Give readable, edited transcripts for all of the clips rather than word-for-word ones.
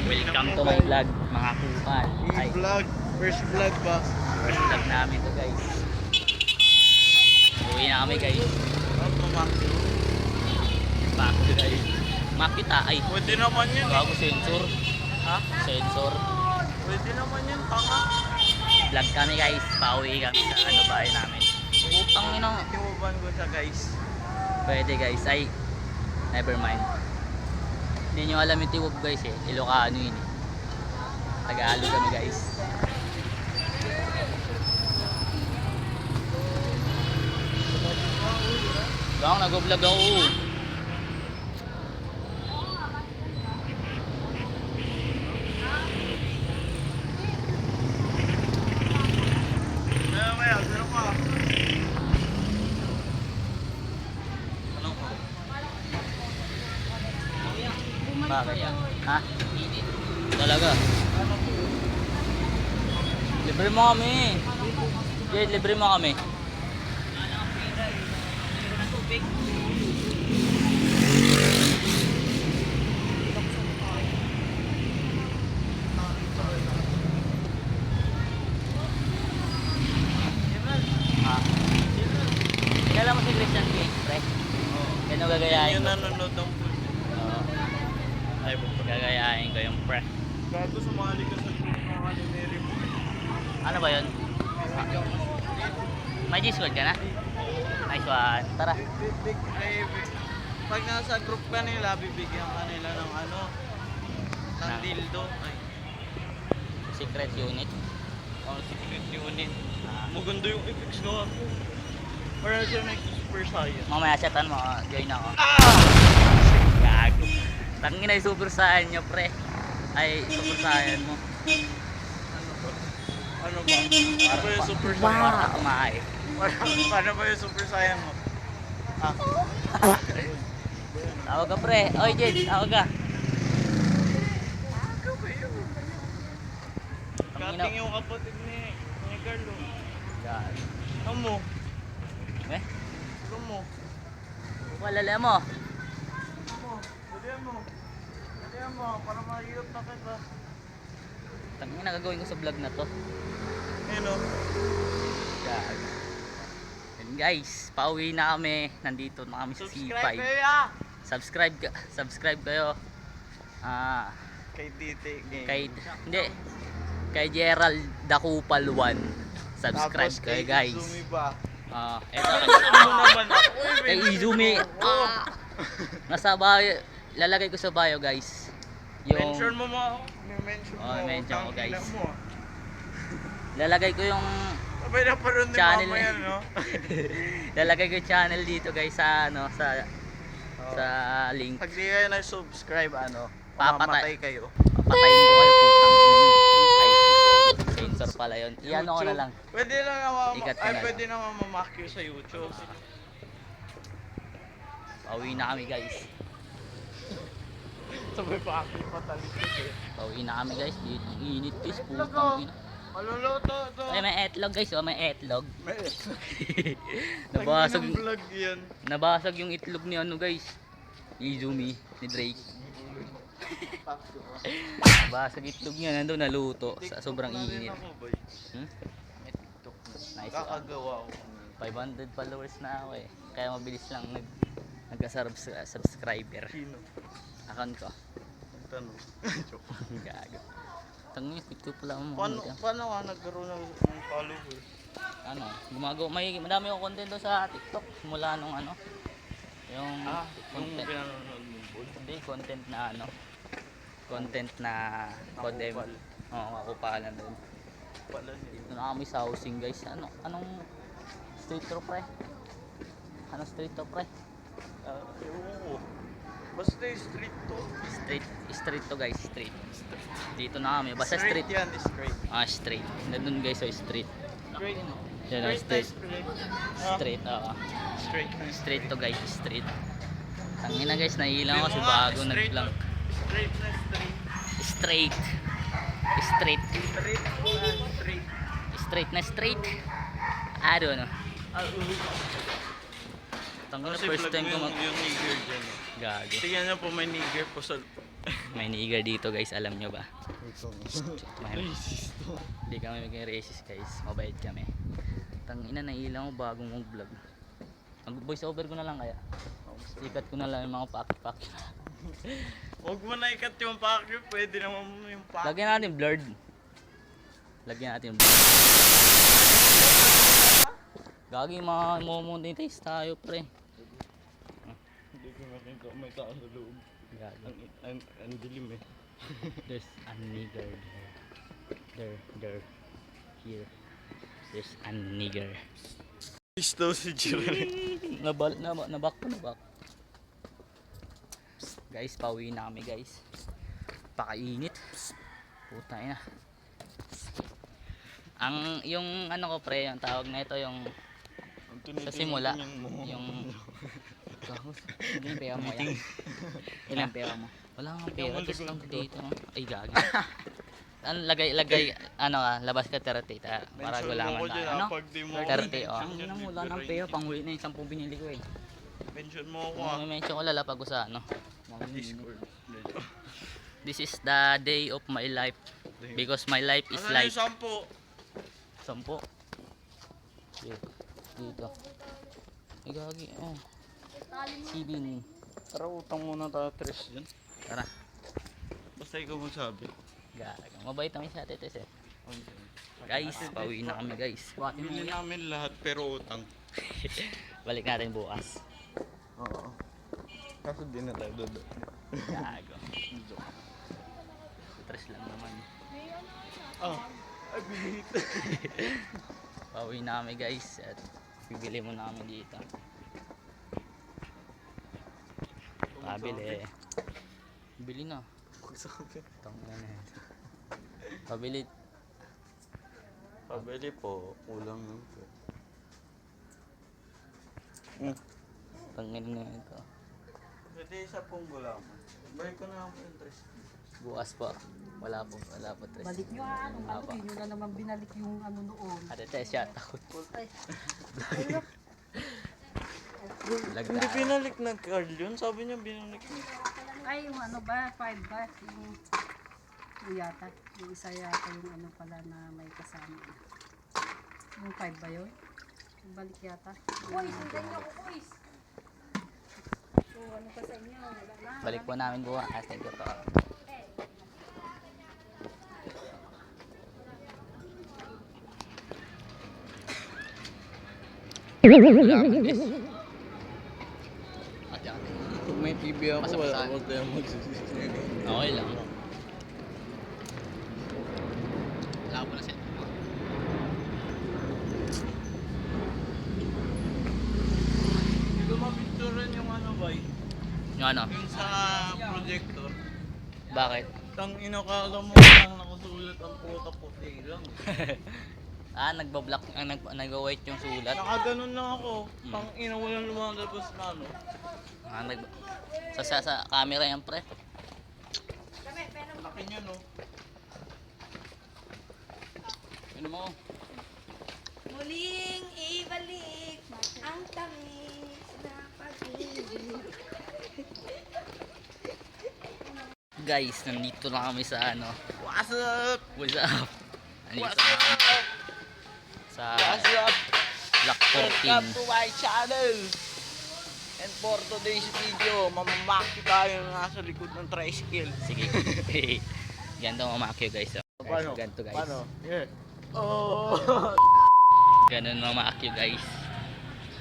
Welcome to my vlog, mga kupal. Ay, I-vlog, first vlog ba? first vlog namin to guys. Uwi na kami guys. Back to guys. Makita ay. Pwede naman yun. Bago sensor. Ha? Sensor. Pwede naman yun, tanga. Vlog kami guys. Pauwi kami sa ano bahay namin. Utang ina. Iuban ko siya guys. Pwede guys. Ay, never mind. Hindi nyo alam yung tiwog guys eh. Ilocano yun eh. Tagalog kami guys. Bang, nag-vlog ako. Maya, pero ka. Ano ko? Bakit yan? Ha? Talaga? Libre mo kami. Jade, libre mo kami. Ha? Kailan mo si Christian King, pre? Kaya gagayahin Yung ko. nanonood ng pool. Oo. Ay, Gagayahin ko yung pre. gago sumali ka sa group ng Halimeri mo. Ano ba yun? May G-Squad ka na? Nice one. Tara. Pag nasa group ka nila, bibigyan ka nila ng ano, ng Na. dildo. Ay, Secret unit. secret unit. Ah. Maganda yung effects ko ako. Para siya may super saiyan. Mamaya chatan mo. Join ako. Ah! Gago. Tangin ay super saiyan nyo pre. Ay super saiyan mo. Ano ba? Ano ba yung super saiyan? Para kumahay. Paano ba yung super saiyan mo? Ah. Tawag ka pre. Oy Jed, tawag ka. Ano ba yun? Tangina. Kating yung kapatid ni Carlo. Gago. Ano mo? Eh? Ano mo? Walala mo. Ano mo? Dalihan mo. Dalihan mo. Para mahirap na kita. Tangin na gagawin ko sa vlog na to. Ayun o. Gago. And guys, pauwi na kami. Nandito na kami sa Subscribe C5. kayo ah! Subscribe kayo. Ah, Kay Tite Game. hindi. Kay Gerald Dakupal 1. Subscribe Tapos kayo kay guys. Izumi ba? Ah, eto Ano naman ako? kay Izumi. Ah, nasa bio, lalagay ko sa bio guys. Mention Yung mo mo ako. Mention mo. Oh, mention ko, Tangina guys. mo. lalagay ko yung Sabay na pa rin ni Channel mama eh. yan, no? lalagay ko yung channel dito guys sa ano sa Oh. sa link. Pag di kayo na-subscribe, ano, Papatay. mamamatay kayo. Patayin ko kayo putang ina niyo. Ay, sensor pala yun. Iyan ko na lang. Pwede lang naman, Ikat ko ay, na lang. pwede naman mamakyo sa YouTube. Pauwi na kami guys. Sabay pa ako patalikod eh. Pauwi na kami guys. Dito ang init guys. Putang ina. Maluluto to. Ay, may etlog guys. Oh, may etlog. May Nabasag, vlog yan. nabasag yung itlog ni ano guys. Izumi ni Drake. Nabasag itlog niya. Nandun naluto sa sobrang init. Hmm? Nice. Kakagawa ko. 500 followers na ako eh. Kaya mabilis lang nagka-subscriber. Sino? Account ko. Tanong. Joke. Gago. Tangin, picture pala mo. Paano ka nagkaroon ng followers? Ano, gumagawa, madami akong content doon sa TikTok mula nung ano. Yung Yung content. pinanonood mo po. Hindi, content na ano. Content na Codem. Nakupal. Oo, kakupalan doon. Pala niya. Dito na kami sa housing guys. Anong street to pre? Anong street to pre? Ewan ko. Basta yung street to. Street to guys, street. Dito na kami, basta street. yan, straight. Ah, street. Nandun guys, so street. Straight. Yan ang street. Straight. Street, oo. Straight. Street to guys, street. Tangina guys, nahilang ako Sabi sa mo nga, bago straight nag-blank. Straight na straight. Straight. Straight. Straight na straight. Straight na straight. I don't know. Tangina, Kasi first vlog time mo ko yung nigger dyan. Gago. Tingnan niyo po may nigger po sa May nigger dito guys, alam nyo ba? Ito. May, Racist to. hindi kami maging racist guys, mabait kami. Tangina na ilang ko bago mong vlog. Mag voice over ko na lang kaya. Sikat ko na lang yung mga paki-paki. Huwag mo na ikat yung pack, pwede naman mo yung pack. Lagyan natin blurred. Lagyan natin blurred. Gagi mga monetize tayo pre. Hindi ko makita may tao sa loob. Gagi. Ang dilim eh. There's a nigger there. There. Here. There's a nigger. Isto si Jiren. Nabak. Guys, pauwi na kami guys. Pakainit. Puta na. Ang yung ano ko pre, yung tawag na ito yung sa simula, yung ilang pera mo yan? Ilang pera mo? Wala kang pera, tapos lang dito. Ay gagi. Ano, lagay, ano ka, labas ka 30 para gulaman tayo. Ano? 30 oh. Ang ina mo, wala ng pera, panghuli na yung 10 binili ko eh. Pension mo ako ah. May mention ko lalapag ko sa ano. Discord. This is the day of my life. Because my life is Ano like yung 10? 10. Dito. Ay gagi, oh. Sibin. Tara, utang muna tayo 3 dyan. Tara. Basta ikaw magsabi. Gaga. Mabait namin sa ate eh. Guys, pauwi na kami guys. Bili namin lahat pero utang. Balik natin bukas. Oo. Kaso di na tayo dodo. Gago. Stress lang naman. Ay, bihit. Pauwi na kami guys at bibili muna kami dito. Pabili. Bili na. Tangina na yan. Pabili. Pabili po. Ulang lang po. Tangina na ito. Pwede isa pong gulaman. Balik ko na ako yung 3. Bukas pa. Wala po tres. Balik nyo ano, Apa. ano, yun na naman binalik yung ano noon. Ate Tess, shout out. Ay, Hindi binalik na Carl yun. Sabi niya binalik na. ay, yung ano ba, 5 ba, yung yata, yung isa yata yung ano pala na may kasama. Yung 5 ba yun? Yung balik yata. Boys, hindi nyo ako, boys! So, ano pa sa inyo? Wala na. Balik po namin bukas. Thank you po. Salamat guys. Ate. Kung may TV ako, Pasok-pasahan. huwag tayong magsisisig. Okay lang. Labo na siya. Hindi ko mapicturean yung ano ba? Yung ano? Yung sa projector. Bakit? Tang ina ka alam mo lang nakasulat ang puta puti lang. Nagba-block, nag-white yung sulat. Nakaganon lang ako. Tang ina walang lumalabas na ano. Nag sa camera yan pre. Laki niya no. Ano mo? Muling ibalik ang tamis na pag-ibig. Guys, nandito na kami sa ano. What's up? What's up? Nandito What's na kami up? sa What's up? Block Welcome 14. to my channel. And for today's video, mamamaki tayo nasa likod ng tricycle. Sige. Ganito mamakyo guys. Oh. Paano? Ganito guys. Paano? Yeah. Oh. Ganon mamakyo guys.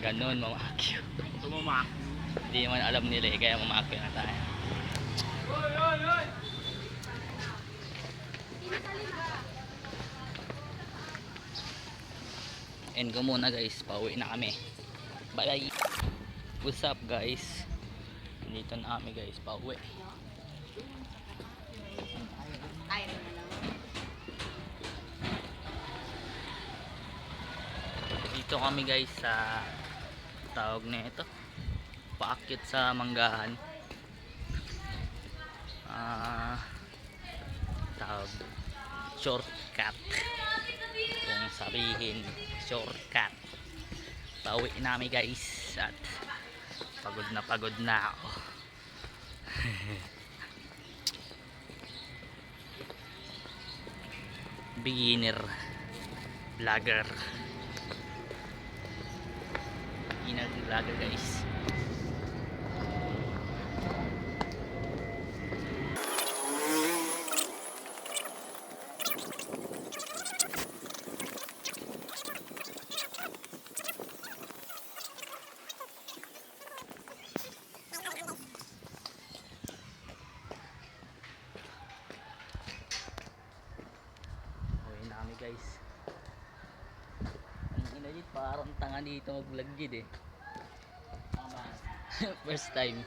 Ganon mamakyo. Tumamaki. Hindi naman alam nila eh, kaya mamakyo na tayo. End ko muna guys, pauwi na kami. Bye bye. What's up guys? Dito na kami guys, pauwi. Dito kami guys sa tawag na ito, paakyat sa Manggahan. Tawag shortcut, kung sabihin shortcut. Pauwi namin guys at pagod na ako. beginner vlogger. Beginner vlogger guys. Uwi na kami guys. Ang ina dito, parang tanga dito mag-vlog dito eh. First time.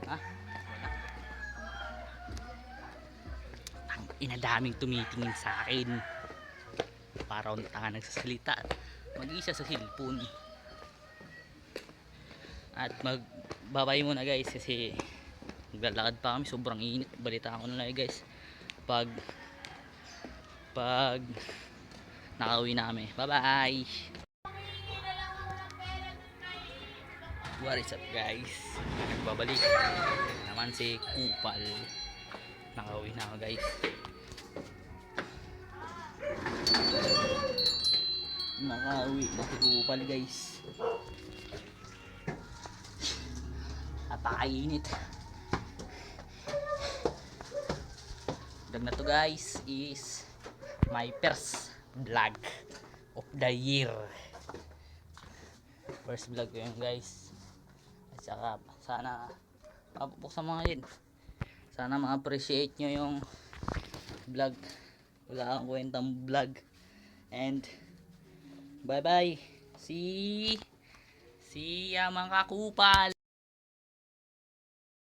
Ha? Ang inadaming tumitingin sa akin. Parang tanga nagsasalita. Mag-isa sa cellphone. At magbabay muna guys kasi maglalakad pa kami, sobrang init. Balita ko na lang guys pag nakauwi na kami. Bye bye. What is up guys, nagbabalik naman si Kupal. Nakauwi na ako guys. Nakauwi na si Kupal guys. Napakainit. Vlog na to guys is my first vlog of the year. First vlog ko yun guys. At saka sana papupuksan mga yun. Sana ma-appreciate nyo yung vlog. Wala akong kwentang vlog. And bye bye. See ya mga Kupal.